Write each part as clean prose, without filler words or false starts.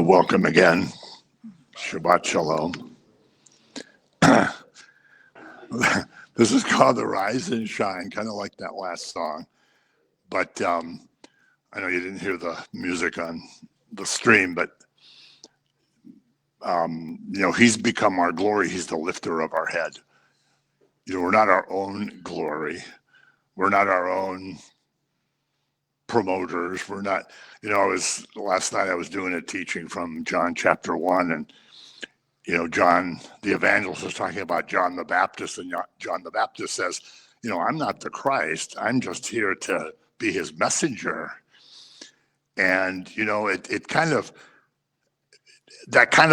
Welcome again. Shabbat Shalom. This is called The Rise and Shine, kind of like that last song. But I know you didn't hear the music on the stream, but he's become our glory. He's the lifter of our head. We're not our own glory. We're not our own promoters. We're not, last night I was doing a teaching from John chapter 1, and John the evangelist was talking about John the Baptist, and John the Baptist says, I'm not the Christ. I'm just here to be his messenger. And it kind of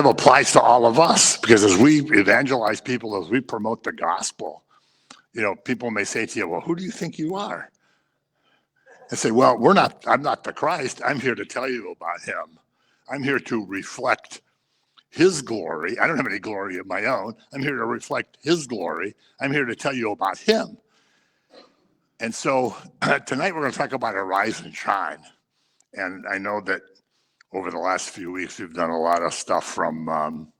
applies to all of us, because as we evangelize people, as we promote the gospel, people may say to you, well, who do you think you are? And say, well, I'm not the Christ. I'm here to tell you about him. I'm here to reflect his glory. I don't have any glory of my own. I'm here to reflect his glory. I'm here to tell you about him. And so tonight we're going to talk about a rise and shine. And I know that over the last few weeks, we've done a lot of stuff from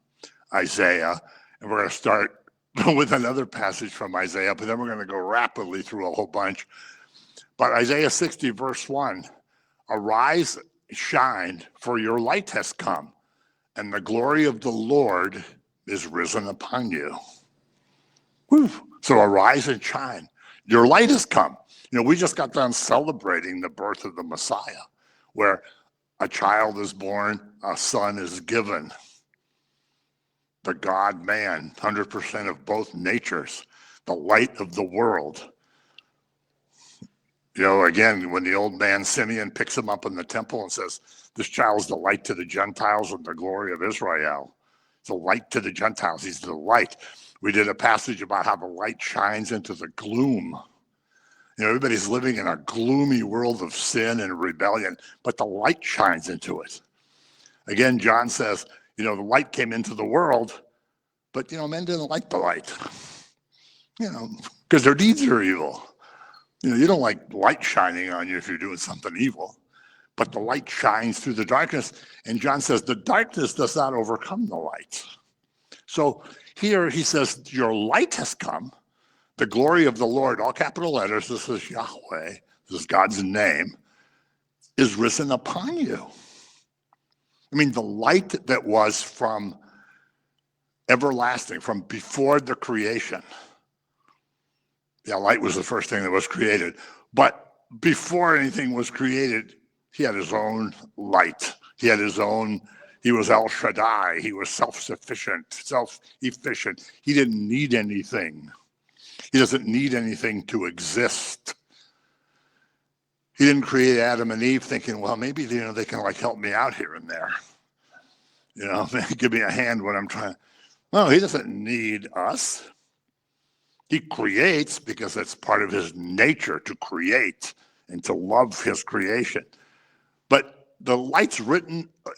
Isaiah. And we're going to start with another passage from Isaiah, but then we're going to go rapidly through a whole bunch. But Isaiah 60, verse 1, arise, shine, for your light has come, and the glory of the Lord is risen upon you. Woo. So arise and shine. Your light has come. We just got done celebrating the birth of the Messiah, where a child is born, a son is given. The God-man, 100% of both natures, the light of the world. Again, when the old man Simeon picks him up in the temple and says, this child's the light to the Gentiles and the glory of Israel. It's a light to the Gentiles. He's the light. We did a passage about how the light shines into the gloom. Everybody's living in a gloomy world of sin and rebellion, but the light shines into it. Again, John says, the light came into the world, but, men didn't like the light, because their deeds are evil. You don't like light shining on you if you're doing something evil, but the light shines through the darkness. And John says the darkness does not overcome the light. So here he says, your light has come. The glory of the Lord, all capital letters, this is Yahweh, this is God's name, is risen upon you. I mean, the light that was from everlasting, from before the creation. Yeah, light was the first thing that was created. But before anything was created, he had his own light. He was El Shaddai. He was self-sufficient, self-efficient. He didn't need anything. He doesn't need anything to exist. He didn't create Adam and Eve thinking, well, maybe they can help me out here and there. Give me a hand when I'm trying. No, he doesn't need us. He creates because it's part of his nature to create and to love his creation. But the light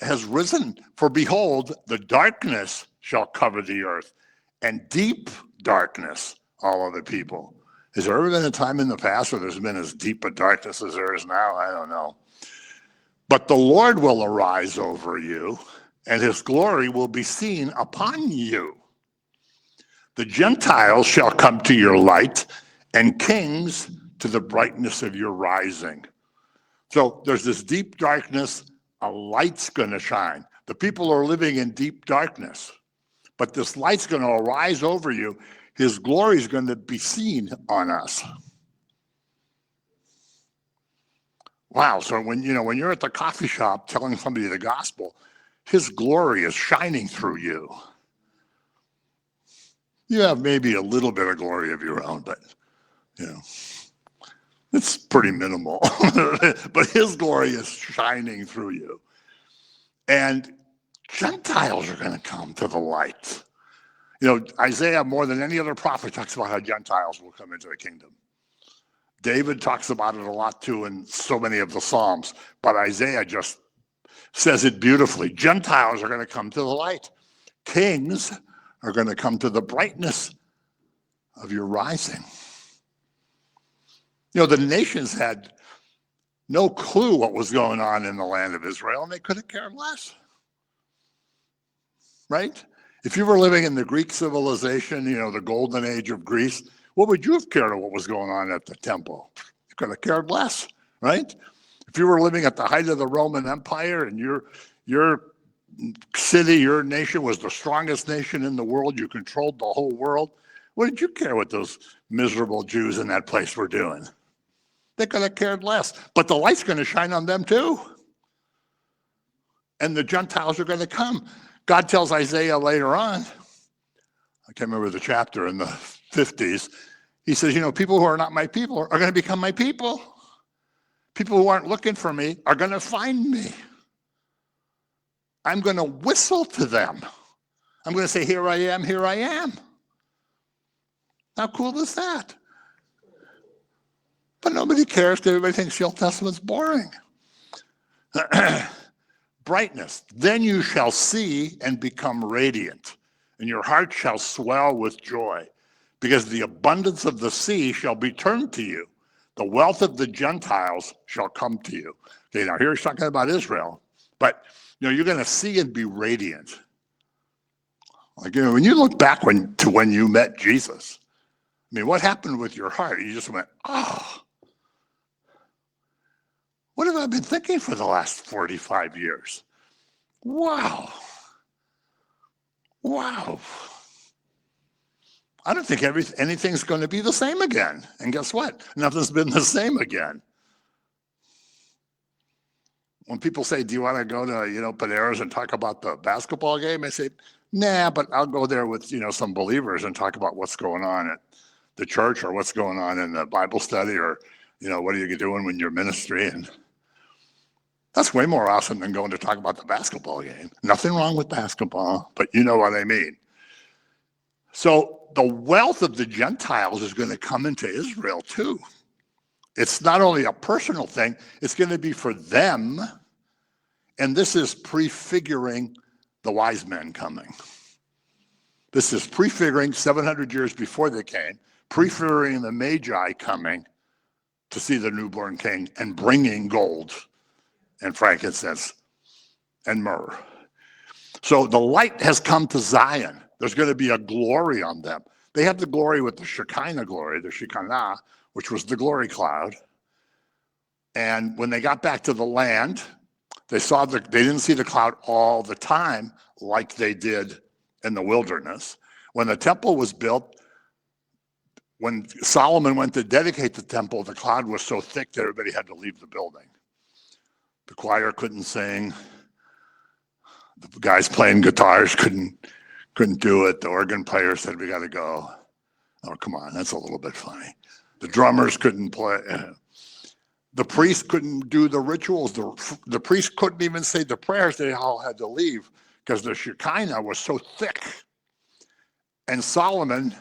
has risen, for behold, the darkness shall cover the earth, and deep darkness all other people. Has there ever been a time in the past where there's been as deep a darkness as there is now? I don't know. But the Lord will arise over you, and his glory will be seen upon you. The Gentiles shall come to your light, and kings to the brightness of your rising. So there's this deep darkness, a light's going to shine. The people are living in deep darkness, but this light's going to arise over you. His glory is going to be seen on us. Wow, so when you're at the coffee shop telling somebody the gospel, his glory is shining through you. You have maybe a little bit of glory of your own, but it's pretty minimal. But his glory is shining through you. And Gentiles are going to come to the light. Isaiah, more than any other prophet, talks about how Gentiles will come into the kingdom. David talks about it a lot too in so many of the Psalms, but Isaiah just says it beautifully. Gentiles are going to come to the light. Kings are going to come to the brightness of your rising. The nations had no clue what was going on in the land of Israel, and they couldn't care less. right? If you were living in the Greek civilization, the golden age of Greece, what would you have cared what was going on at the temple? You could have cared less, right? If you were living at the height of the Roman Empire and your city, your nation was the strongest nation in the world, you controlled the whole world, what did you care what those miserable Jews in that place were doing? They could have cared less. But the light's going to shine on them too. And the Gentiles are going to come. God tells Isaiah later on, I can't remember the chapter, in the 50s, he says, people who are not my people are going to become my people. People who aren't looking for me are going to find me. I'm going to whistle to them. I'm going to say, here I am, here I am. How cool is that? But nobody cares because everybody thinks the Old Testament's boring. Brightness. Then you shall see and become radiant, and your heart shall swell with joy, because the abundance of the sea shall be turned to you. The wealth of the Gentiles shall come to you. Okay, now here he's talking about Israel, but you're going to see and be radiant. Like, when you look back to when you met Jesus, what happened with your heart? You just went, oh, what have I been thinking for the last 45 years? Wow. Wow. I don't think anything's going to be the same again. And guess what? Nothing's been the same again. When people say, do you want to go to, Paneras and talk about the basketball game? I say, nah, but I'll go there with, some believers and talk about what's going on at the church or what's going on in the Bible study or, what are you doing when you're ministry? And that's way more awesome than going to talk about the basketball game. Nothing wrong with basketball, but you know what I mean. So the wealth of the Gentiles is going to come into Israel too. It's not only a personal thing, it's going to be for them. And this is prefiguring the wise men coming. This is prefiguring 700 years before they came, prefiguring the Magi coming to see the newborn king and bringing gold and frankincense and myrrh. So the light has come to Zion. There's going to be a glory on them. They have the glory with the Shekinah glory, the Shekinah, which was the glory cloud. And when they got back to the land, they didn't see the cloud all the time like they did in the wilderness. When the temple was built, when Solomon went to dedicate the temple, the cloud was so thick that everybody had to leave the building. The choir couldn't sing. The guys playing guitars couldn't do it. The organ player said, we got to go. Oh, come on, that's a little bit funny. The drummers couldn't play. The priest couldn't do the rituals. The priest couldn't even say the prayers. They all had to leave because the Shekinah was so thick. And Solomon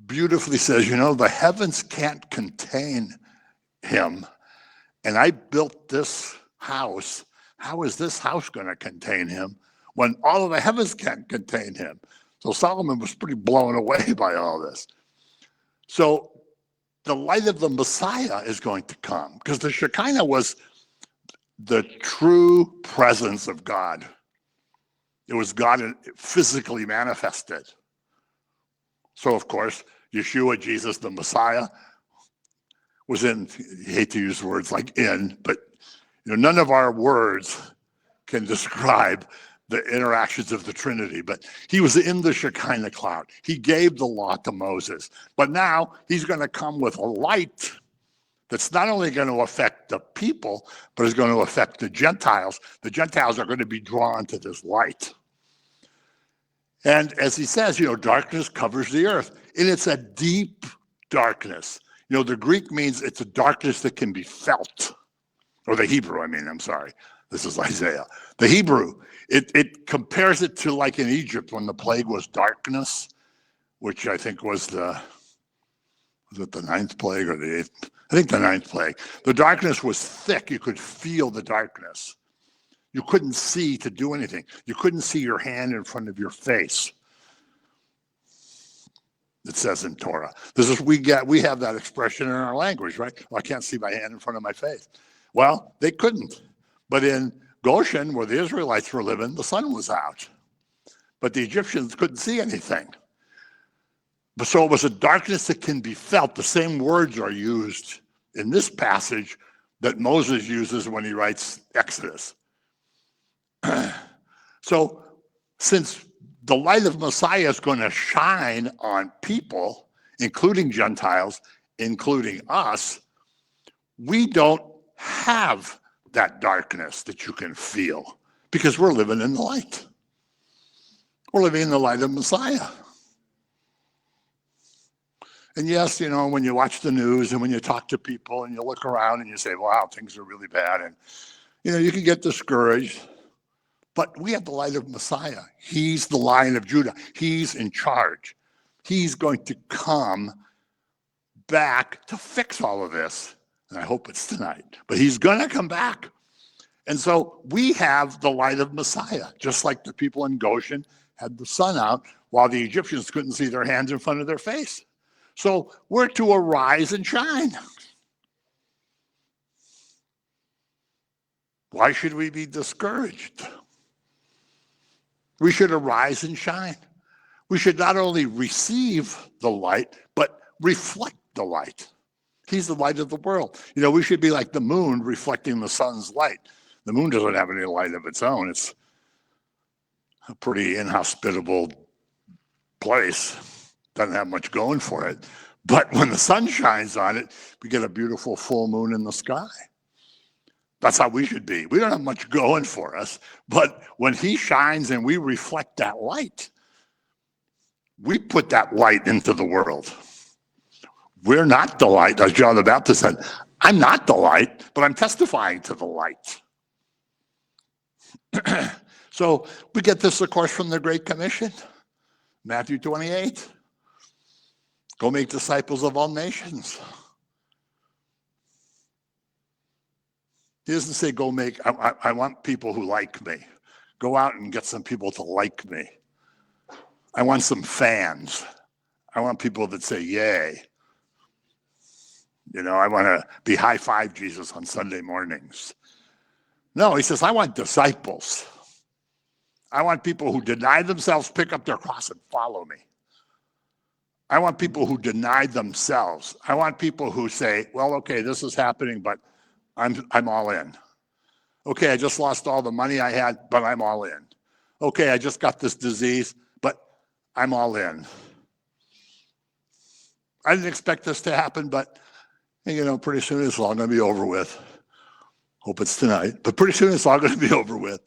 beautifully says, the heavens can't contain him. And I built this house. How is this house going to contain him when all of the heavens can't contain him? So Solomon was pretty blown away by all this. So the light of the Messiah is going to come because the Shekinah was the true presence of God. It was God physically manifested. So, of course, Yeshua, Jesus, the Messiah, was in, you hate to use words like in, but none of our words can describe the interactions of the Trinity, but he was in the Shekinah cloud. He gave the law to Moses, but now he's going to come with a light that's not only going to affect the people, but is going to affect the Gentiles. The Gentiles are going to be drawn to this light. And as he says, darkness covers the earth, and it's a deep darkness. The Greek means it's a darkness that can be felt, or the Hebrew, I'm sorry. This is Isaiah. The Hebrew, it compares it to like in Egypt when the plague was darkness, which I think was it the ninth plague or the eighth? I think the ninth plague. The darkness was thick. You could feel the darkness. You couldn't see to do anything. You couldn't see your hand in front of your face. It says in Torah. We have that expression in our language, right? Well, I can't see my hand in front of my face. Well, they couldn't. But in Goshen, where the Israelites were living, the sun was out. but the Egyptians couldn't see anything. But so it was a darkness that can be felt. The same words are used in this passage that Moses uses when he writes Exodus. So since the light of Messiah is going to shine on people, including Gentiles, including us, we don't have that darkness that you can feel because we're living in the light. We're living in the light of Messiah. And yes, you know, when you watch the news and when you talk to people and you look around and you say, wow, things are really bad. And, you know, you can get discouraged. But we have the light of Messiah. He's the Lion of Judah. He's in charge. He's going to come back to fix all of this. And I hope it's tonight. But he's going to come back. And so we have the light of Messiah, just like the people in Goshen had the sun out while the Egyptians couldn't see their hands in front of their face. So we're to arise and shine. Why should we be discouraged? We should arise and shine. We should not only receive the light, but reflect the light. He's the light of the world. You know, we should be like the moon reflecting the sun's light. The moon doesn't have any light of its own. It's a pretty inhospitable place. Doesn't have much going for it. But when the sun shines on it, we get a beautiful full moon in the sky. That's how we should be. We don't have much going for us, but when he shines and we reflect that light, we put that light into the world. We're not the light, as John the Baptist said. I'm not the light, but I'm testifying to the light. So we get this, of course, from the Great Commission, Matthew 28. Go make disciples of all nations. He doesn't say go make, I want people who like me. Go out and get some people to like me. I want some fans. I want people that say yay. You know, I want to be high five Jesus on Sunday mornings. No, he says, I want disciples. I want people who deny themselves, pick up their cross and follow me. I want people who deny themselves. I want people who say, well, okay, this is happening, but I'm all in. Okay, I just lost all the money I had, but I'm all in. Okay, I just got this disease, but I'm all in. I didn't expect this to happen, but you know, pretty soon it's all going to be over with. Hope it's tonight, but pretty soon it's all going to be over with.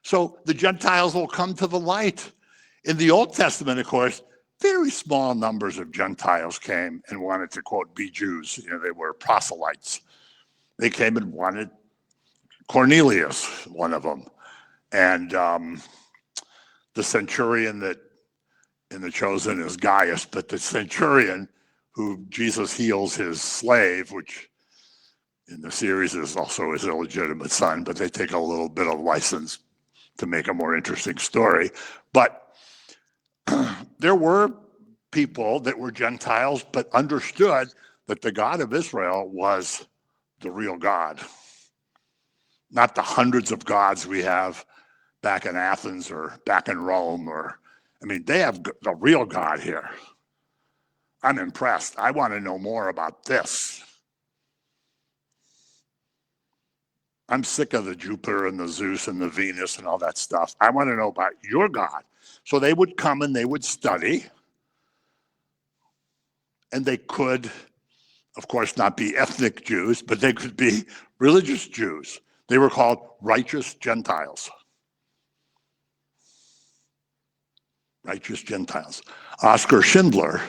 So the Gentiles will come to the light. In the Old Testament, of course, very small numbers of Gentiles came and wanted to, quote, be Jews. You know, they were proselytes. They came and wanted Cornelius, one of them, and the centurion that in the Chosen is Gaius, but the centurion who Jesus heals his slave, which in the series is also his illegitimate son, but they take a little bit of license to make a more interesting story. But there were people that were Gentiles, but understood that the God of Israel was the real God, not the hundreds of gods we have back in Athens or back in Rome. I mean, they have the real God here. I'm impressed. I want to know more about this. I'm sick of the Jupiter and the Zeus and the Venus and all that stuff. I want to know about your God. So they would come and they would study. And they could, of course, not be ethnic Jews, but they could be religious Jews. They were called righteous Gentiles. Righteous Gentiles. Oskar Schindler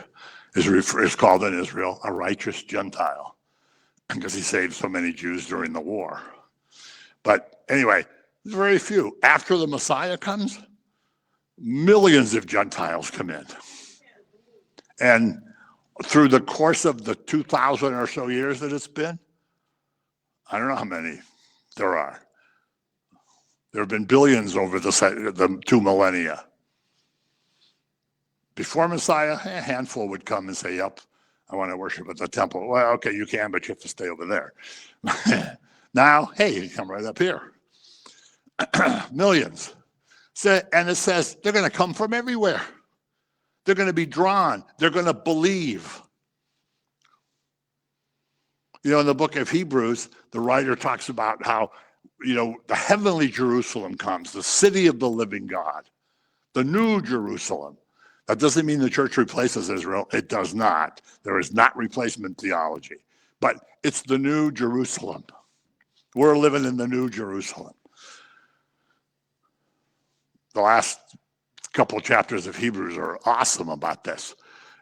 is called in Israel a righteous Gentile because he saved so many Jews during the war. But anyway, very few. After the Messiah comes, millions of Gentiles come in. And through the course of the 2,000 or so years that it's been, I don't know how many there are. There have been billions over the 2 millennia. Before Messiah, a handful would come and say, yep, I want to worship at the temple. Well, okay, you can, but you have to stay over there. Now, hey, you come right up here. Millions. So, and it says they're going to come from everywhere. They're going to be drawn. They're going to believe. You know, in the book of Hebrews, the writer talks about how, you know, the heavenly Jerusalem comes, the city of the living God, the new Jerusalem. That doesn't mean the church replaces Israel. It does not. There is not replacement theology. But it's the new Jerusalem. We're living in the new Jerusalem. The last couple of chapters of Hebrews are awesome about this.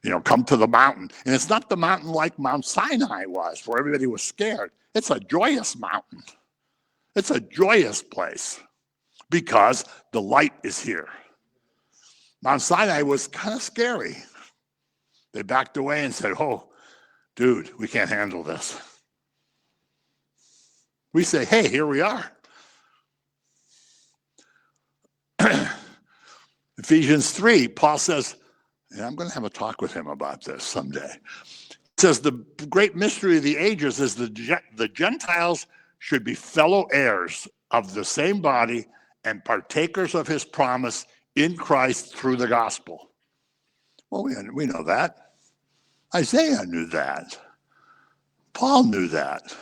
You know, come to the mountain. And it's not the mountain like Mount Sinai was, where everybody was scared. It's a joyous mountain. It's a joyous place because the light is here. Mount Sinai was kind of scary. They backed away and said, oh, dude, we can't handle this. We say, hey, here we are. Ephesians 3, Paul says, and I'm going to have a talk with him about this someday. It says the great mystery of the ages is the Gentiles should be fellow heirs of the same body and partakers of his promise in Christ through the gospel. Well, we know that. Isaiah knew that. Paul knew that.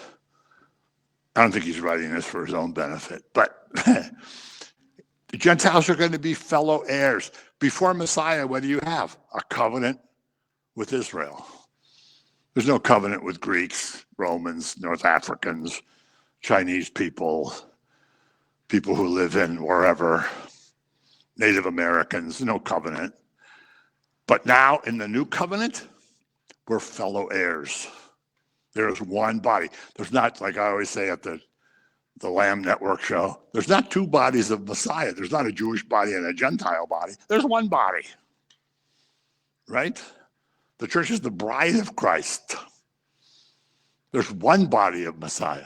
I don't think he's writing this for his own benefit, but the Gentiles are going to be fellow heirs. Before Messiah, what do you have? A covenant with Israel. There's no covenant with Greeks, Romans, North Africans, Chinese people, people who live in wherever, Native Americans, no covenant. But now in the new covenant, we're fellow heirs. There's one body. There's not, like I always say at the Lamb Network show, there's not two bodies of Messiah. There's not a Jewish body and a Gentile body. There's one body, right? The church is the bride of Christ. There's one body of Messiah.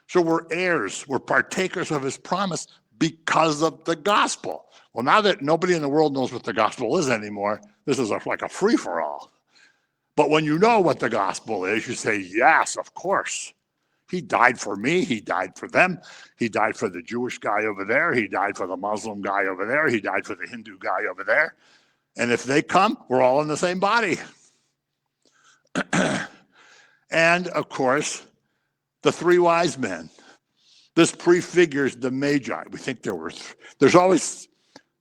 So we're heirs. We're partakers of his promise because of the gospel. Well, now that nobody in the world knows what the gospel is anymore, this is like a free-for-all. But when you know what the gospel is, you say, yes, of course. He died for me. He died for them. He died for the Jewish guy over there. He died for the Muslim guy over there. He died for the Hindu guy over there. And if they come, we're all in the same body. And, of course, the three wise men. This prefigures the Magi. We think there's always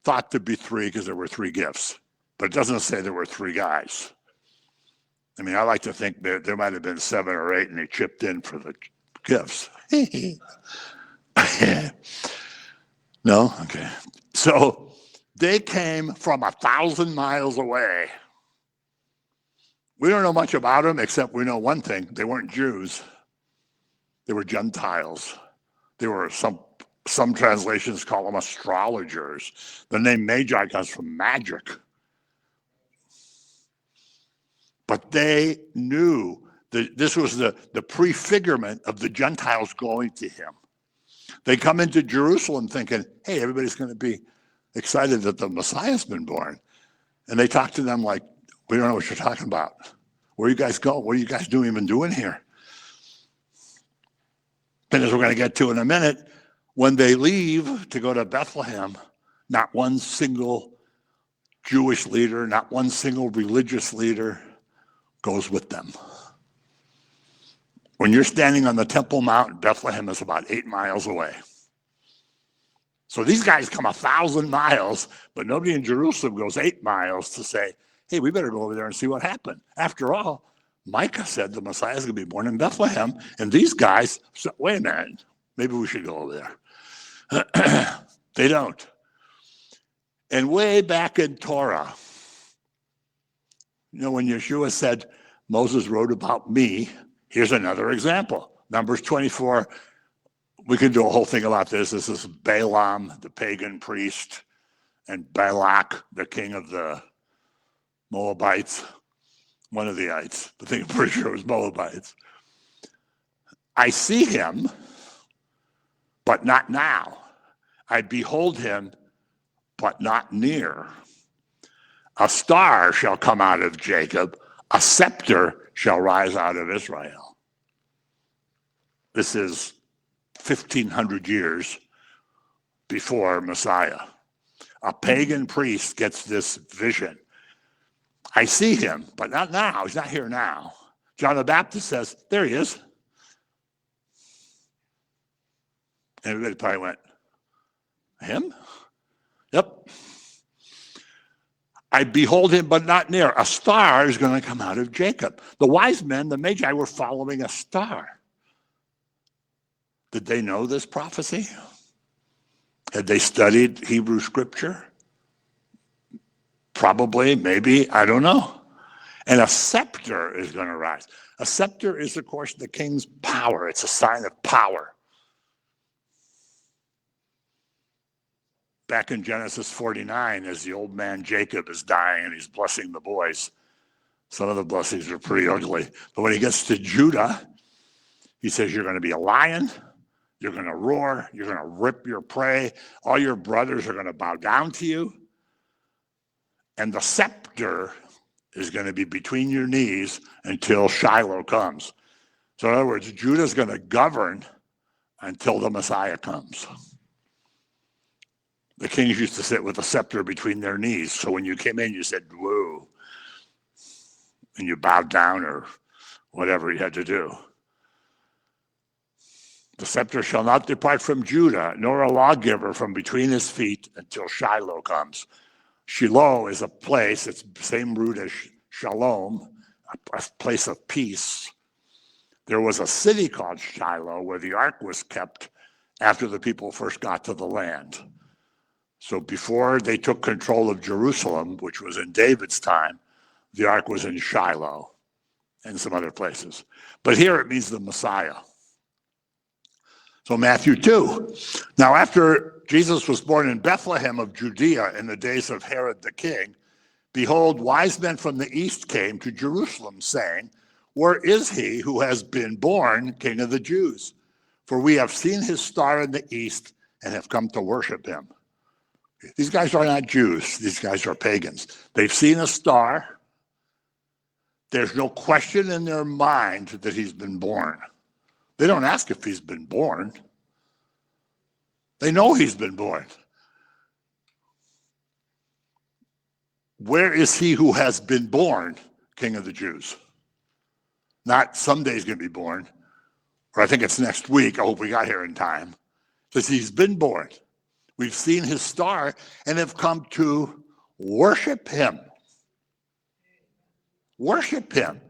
thought to be three because there were three gifts. But it doesn't say there were three guys. I mean, I like to think there might have been 7 or 8 and they chipped in for the gifts. No? Okay. So they came from 1,000 miles away. We don't know much about them except we know one thing. They weren't Jews. They were Gentiles. They were some translations call them astrologers. The name Magi comes from magic. But they knew that this was the prefigurement of the Gentiles going to him. They come into Jerusalem thinking, hey, everybody's going to be excited that the Messiah's been born. And they talk to them like, we don't know what you're talking about. Where you guys go? What are you guys even doing here? And as we're going to get to in a minute, when they leave to go to Bethlehem, not one single Jewish leader, not one single religious leader goes with them. When you're standing on the Temple Mount, Bethlehem is about 8 miles away. So these guys come 1,000 miles, but nobody in Jerusalem goes 8 miles to say, hey, we better go over there and see what happened. After all, Micah said the Messiah is going to be born in Bethlehem, and these guys said, wait a minute, maybe we should go over there. They don't. And way back in Torah, you know, when Yeshua said, Moses wrote about me, here's another example. Numbers 24, we could do a whole thing about this. This is Balaam, the pagan priest, and Balak, the king of the Moabites, one of the ites. I think I'm pretty sure it was Moabites. I see him, but not now. I behold him, but not near. A star shall come out of Jacob, a scepter shall rise out of Israel. This is 1,500 years before Messiah. A pagan priest gets this vision. I see him, but not now. He's not here now. John the Baptist says, there he is. And everybody probably went, him? Yep. I behold him, but not near. A star is going to come out of Jacob. The wise men, the Magi, were following a star. Did they know this prophecy? Had they studied Hebrew scripture? Probably, maybe, I don't know. And a scepter is going to rise. A scepter is, of course, the king's power. It's a sign of power. Back in Genesis 49, as the old man Jacob is dying and he's blessing the boys, some of the blessings are pretty ugly. But when he gets to Judah, he says, you're going to be a lion, you're going to roar, you're going to rip your prey, all your brothers are going to bow down to you, and the scepter is going to be between your knees until Shiloh comes. So in other words, Judah's going to govern until the Messiah comes. The kings used to sit with a scepter between their knees. So when you came in, you said, whoa, and you bowed down or whatever you had to do. The scepter shall not depart from Judah, nor a lawgiver from between his feet until Shiloh comes. Shiloh is a place, it's the same root as shalom, a place of peace. There was a city called Shiloh where the ark was kept after the people first got to the land. So before they took control of Jerusalem, which was in David's time, the ark was in Shiloh and some other places. But here it means the Messiah. So Matthew 2. Now after Jesus was born in Bethlehem of Judea in the days of Herod the king, behold, wise men from the east came to Jerusalem, saying, where is he who has been born King of the Jews? For we have seen his star in the east and have come to worship him. These guys are not Jews. These guys are pagans. They've seen a star. There's no question in their mind that he's been born. They don't ask if he's been born. They know he's been born. Where is he who has been born King of the Jews? Not someday he's going to be born, or I think it's next week. I hope we got here in time. Because he's been born. We've seen his star and have come to worship him. Worship him.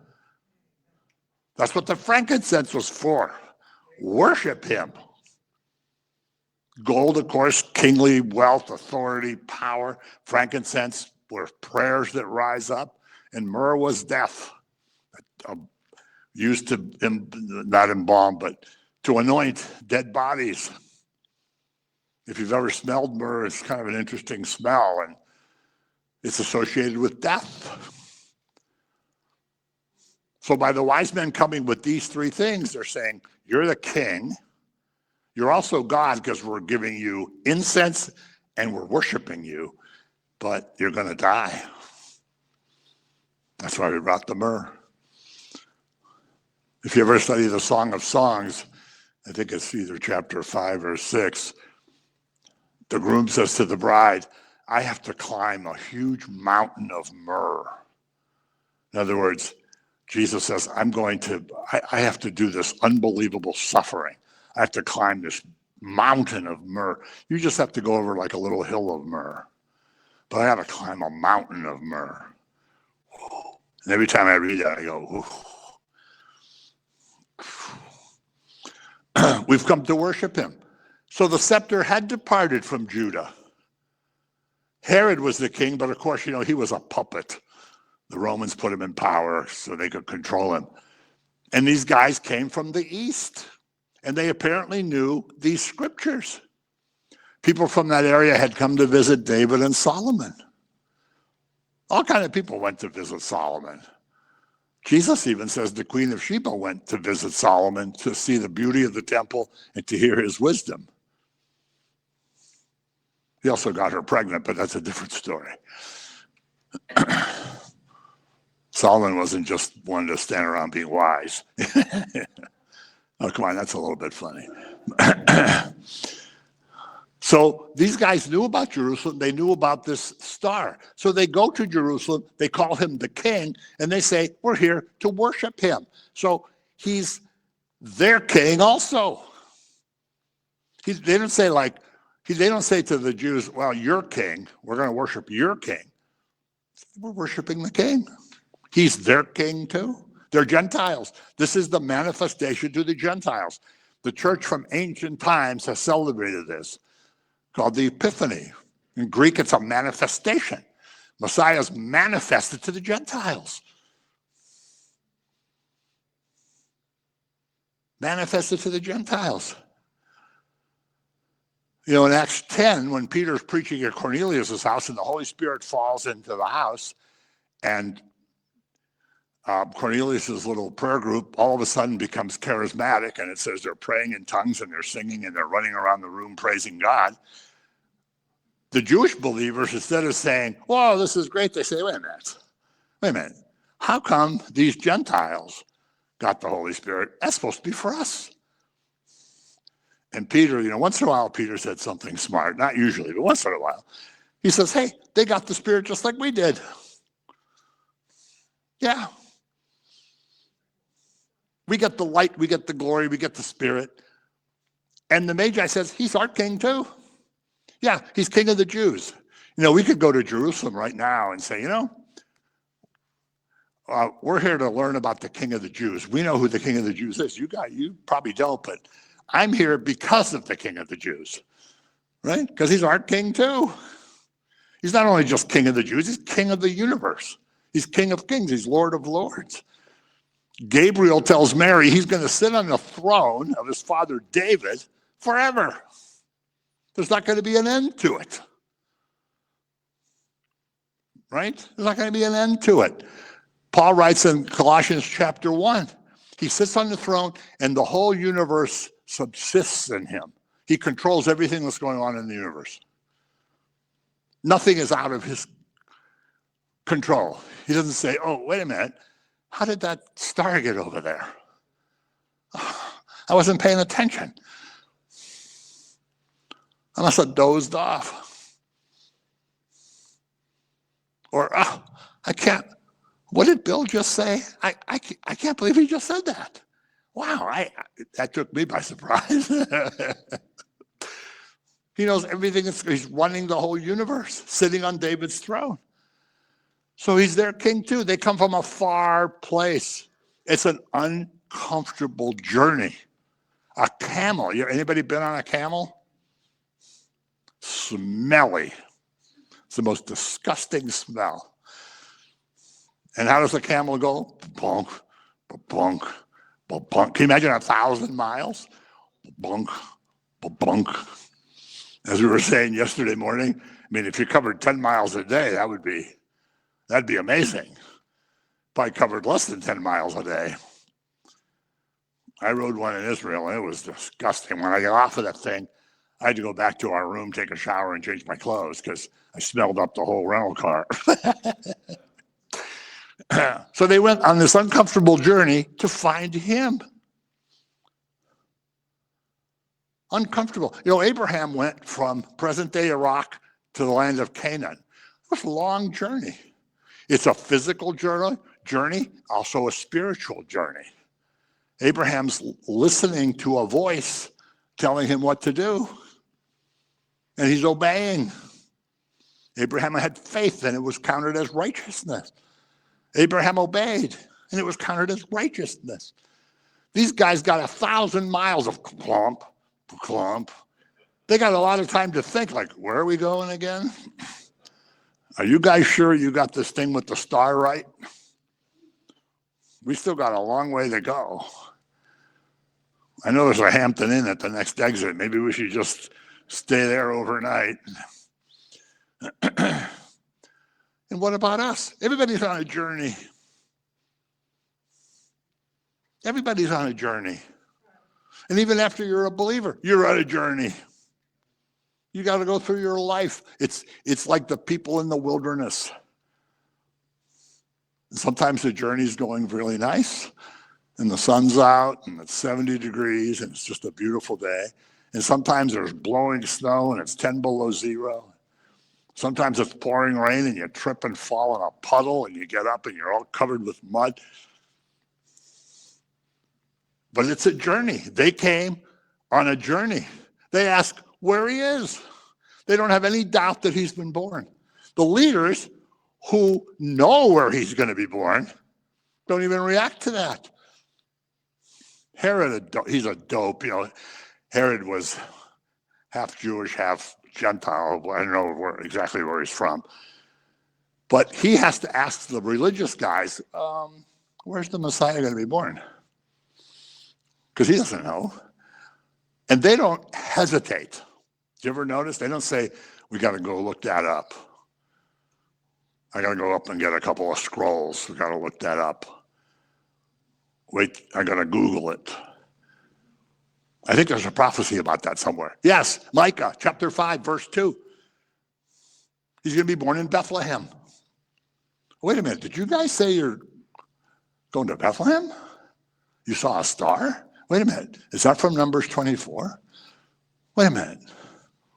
That's what the frankincense was for. Worship him. Gold, of course, kingly wealth, authority, power. Frankincense were prayers that rise up. And myrrh was death. Used to, not embalm, but to anoint dead bodies. If you've ever smelled myrrh, it's kind of an interesting smell, and it's associated with death. So by the wise men coming with these three things, they're saying, you're the king. You're also God because we're giving you incense and we're worshiping you, but you're going to die. That's why we brought the myrrh. If you ever study the Song of Songs, I think it's either chapter 5 or 6, the groom says to the bride, I have to climb a huge mountain of myrrh. In other words, Jesus says, I have to do this unbelievable suffering. I have to climb this mountain of myrrh. You just have to go over like a little hill of myrrh. But I got to climb a mountain of myrrh. And every time I read that, I go, we've come to worship him. So the scepter had departed from Judah. Herod was the king, but of course, he was a puppet. The Romans put him in power so they could control him. And these guys came from the east, and they apparently knew these scriptures. People from that area had come to visit David and Solomon. All kinds of people went to visit Solomon. Jesus even says the Queen of Sheba went to visit Solomon to see the beauty of the temple and to hear his wisdom. He also got her pregnant, but that's a different story. Solomon wasn't just one to stand around being wise. Oh, come on, that's a little bit funny. So these guys knew about Jerusalem. They knew about this star. So they go to Jerusalem. They call him the king, and they say, we're here to worship him. So he's their king also. They don't say to the Jews, well, your king, we're going to worship your king. We're worshiping the king. He's their king too. They're Gentiles. This is the manifestation to the Gentiles. The church from ancient times has celebrated this, called the Epiphany. In Greek, it's a manifestation. Messiah's manifested to the Gentiles. Manifested to the Gentiles. You know, in Acts 10, when Peter's preaching at Cornelius' house and the Holy Spirit falls into the house, and Cornelius' little prayer group all of a sudden becomes charismatic, and it says they're praying in tongues and they're singing and they're running around the room praising God. The Jewish believers, instead of saying, whoa, this is great, they say, wait a minute. How come these Gentiles got the Holy Spirit? That's supposed to be for us. And Peter, you know, once in a while, Peter said something smart, not usually, but once in a while. He says, hey, they got the Spirit just like we did. Yeah. We get the light, we get the glory, we get the Spirit. And the Magi says, he's our king too. Yeah, he's king of the Jews. You know, we could go to Jerusalem right now and say, you know, we're here to learn about the king of the Jews. We know who the king of the Jews is. You probably don't, but I'm here because of the king of the Jews, right? Because he's our king too. He's not only just king of the Jews, he's king of the universe. He's king of kings. He's Lord of lords. Gabriel tells Mary he's going to sit on the throne of his father David forever. There's not going to be an end to it. Right? There's not going to be an end to it. Paul writes in Colossians chapter 1, he sits on the throne and the whole universe subsists in him. He controls everything that's going on in the universe. Nothing is out of his control. He doesn't say, oh, wait a minute. How did that star get over there? I wasn't paying attention. I must have dozed off. Or, I can't. What did Bill just say? I can't believe he just said that. Wow, that took me by surprise. He knows everything. He's running the whole universe, sitting on David's throne. So he's their king too. They come from a far place. It's an uncomfortable journey. A camel. Anybody been on a camel? Smelly. It's the most disgusting smell. And how does the camel go? Bonk, bonk, bonk. Can you imagine 1,000 miles? Bonk, bonk. As we were saying yesterday morning, I mean, if you covered 10 miles a day, that'd be amazing. If I covered less than 10 miles a day. I rode one in Israel, and it was disgusting. When I got off of that thing, I had to go back to our room, take a shower, and change my clothes because I smelled up the whole rental car. So they went on this uncomfortable journey to find him. Uncomfortable. You know, Abraham went from present-day Iraq to the land of Canaan. It was a long journey. It's a physical journey, also a spiritual journey. Abraham's listening to a voice telling him what to do, and he's obeying. Abraham had faith, and it was counted as righteousness. Abraham obeyed, and it was counted as righteousness. These guys got 1,000 miles of clump. They got a lot of time to think, like, where are we going again? Are you guys sure you got this thing with the star right? We still got a long way to go. I know there's a Hampton Inn at the next exit. Maybe we should just stay there overnight. And what about us? Everybody's on a journey. Everybody's on a journey. And even after you're a believer, you're on a journey. You got to go through your life. It's like the people in the wilderness. And sometimes the journey's going really nice, and the sun's out, and it's 70 degrees, and it's just a beautiful day. And sometimes there's blowing snow and it's 10 below zero. Sometimes it's pouring rain and you trip and fall in a puddle and you get up and you're all covered with mud. But it's a journey. They came on a journey. They ask where he is. They don't have any doubt that he's been born. The leaders who know where he's going to be born don't even react to that. Herod, he's a dope. Herod was half Jewish, half Gentile. I don't know exactly where he's from. But he has to ask the religious guys, where's the Messiah going to be born? Because he doesn't know. And they don't hesitate. Do you ever notice? They don't say, we got to go look that up. I got to go up and get a couple of scrolls. We got to look that up. Wait, I got to Google it. I think there's a prophecy about that somewhere. Yes, Micah chapter 5, verse 2. He's going to be born in Bethlehem. Wait a minute, did you guys say you're going to Bethlehem? You saw a star? Wait a minute, is that from Numbers 24? Wait a minute.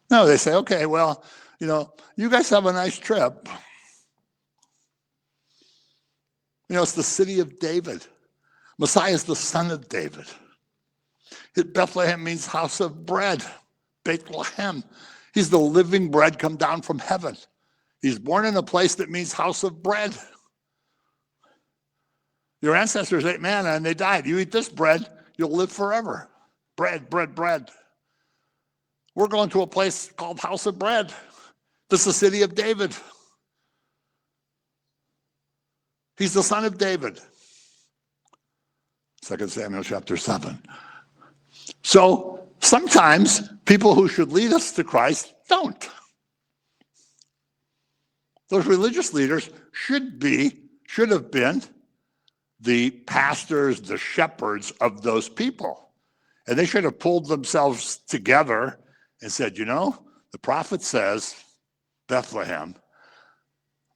No, they say, okay, well, you guys have a nice trip. It's the city of David. Messiah is the son of David. Bethlehem means house of bread, Bethlehem. He's the living bread come down from heaven. He's born in a place that means house of bread. Your ancestors ate manna and they died. You eat this bread, you'll live forever. Bread, bread, bread. We're going to a place called House of Bread. This is the city of David. He's the son of David. 2 Samuel chapter 7. So sometimes people who should lead us to Christ don't. Those religious leaders should have been the pastors, the shepherds of those people. And they should have pulled themselves together and said, the prophet says, Bethlehem.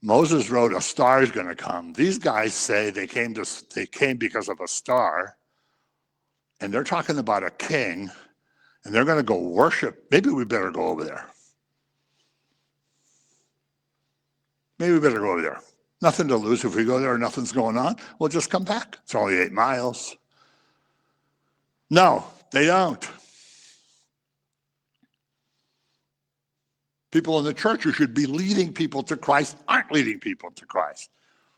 Moses wrote a star is going to come. These guys say they came because of a star. And they're talking about a king. And they're going to go worship. Maybe we better go over there. Maybe we better go over there. Nothing to lose if we go there. Nothing's going on. We'll just come back. It's only 8 miles. No, they don't. People in the church who should be leading people to Christ aren't leading people to Christ.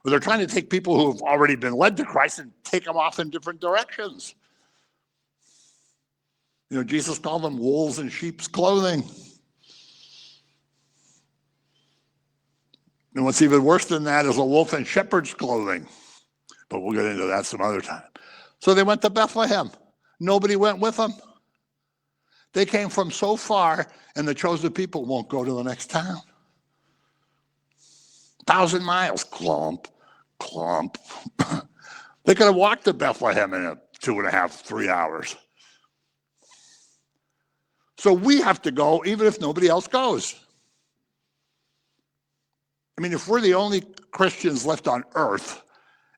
Or they're trying to take people who have already been led to Christ and take them off in different directions. Jesus called them wolves in sheep's clothing. And what's even worse than that is a wolf in shepherd's clothing. But we'll get into that some other time. So they went to Bethlehem. Nobody went with them. They came from so far, and the chosen people won't go to the next town. 1,000 miles, clump, clump. They could have walked to Bethlehem in 2.5, 3 hours. So we have to go, even if nobody else goes. I mean, if we're the only Christians left on earth,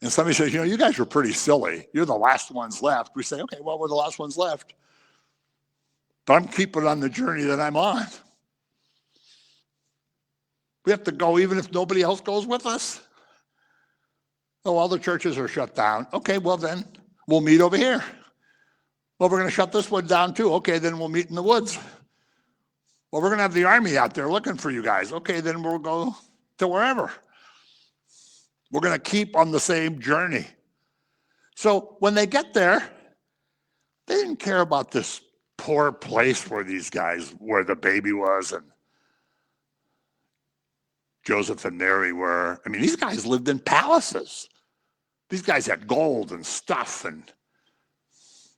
and somebody says, you guys are pretty silly. You're the last ones left. We say, okay, well, we're the last ones left. But I'm keeping on the journey that I'm on. We have to go even if nobody else goes with us. Oh, all the churches are shut down. Okay, well then, we'll meet over here. Well, we're going to shut this one down too. Okay, then we'll meet in the woods. Well, we're going to have the army out there looking for you guys. Okay, then we'll go to wherever. We're going to keep on the same journey. So when they get there, they didn't care about this poor place where the baby was and Joseph and Mary were. I mean, these guys lived in palaces. These guys had gold and stuff, and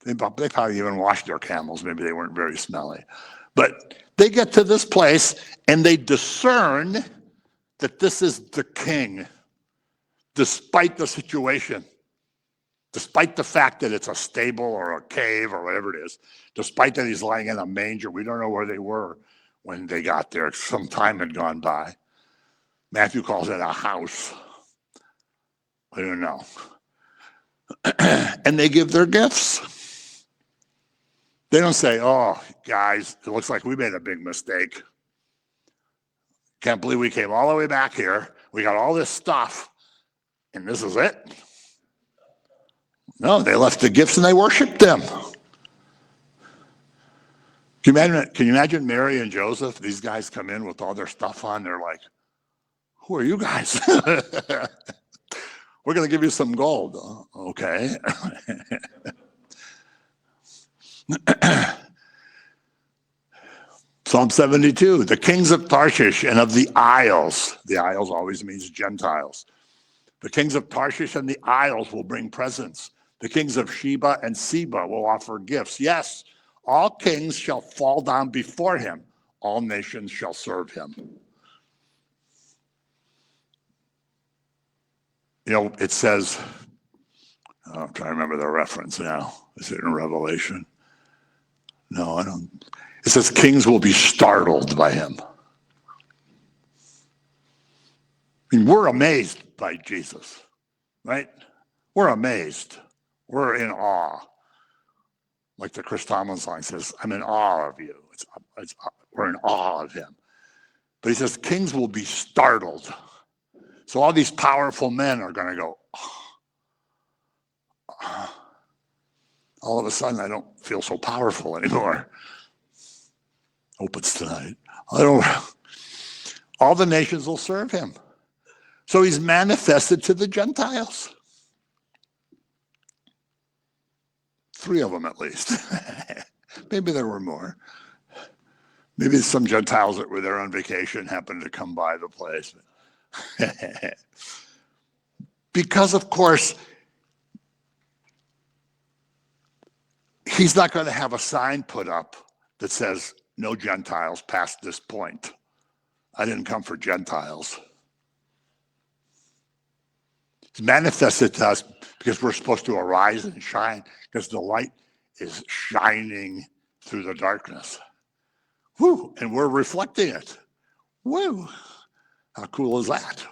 they probably even washed their camels. Maybe they weren't very smelly. But they get to this place, and they discern that this is the king, despite the situation. Despite the fact that it's a stable or a cave or whatever it is, despite that he's lying in a manger, we don't know where they were when they got there. Some time had gone by. Matthew calls it a house. I don't know. And they give their gifts. They don't say, oh, guys, it looks like we made a big mistake. Can't believe we came all the way back here. We got all this stuff, and this is it. No, they left the gifts and they worshiped them. Can you imagine Mary and Joseph? These guys come in with all their stuff on. They're like, who are you guys? We're going to give you some gold. Okay. Psalm 72, the kings of Tarshish and of the isles always means Gentiles. The kings of Tarshish and the isles will bring presents. The kings of Sheba and Seba will offer gifts. Yes, all kings shall fall down before him. All nations shall serve him. You know, it says, I'm trying to remember the reference now. Is it in Revelation? No, I don't. It says kings will be startled by him. I mean, we're amazed by Jesus, right? We're amazed. We're in awe. Like the Chris Tomlin song says, I'm in awe of you. We're in awe of him. But he says kings will be startled. So all these powerful men are going to go, all of a sudden I don't feel so powerful anymore. Hope it's tonight. All the nations will serve him. So he's manifested to the Gentiles. 3 of them at least. Maybe there were more. Maybe some Gentiles that were there on vacation happened to come by the place. Because, of course, he's not going to have a sign put up that says, no Gentiles past this point. I didn't come for Gentiles. It's manifested to us because we're supposed to arise and shine because the light is shining through the darkness. Woo! And we're reflecting it. Woo! How cool is that?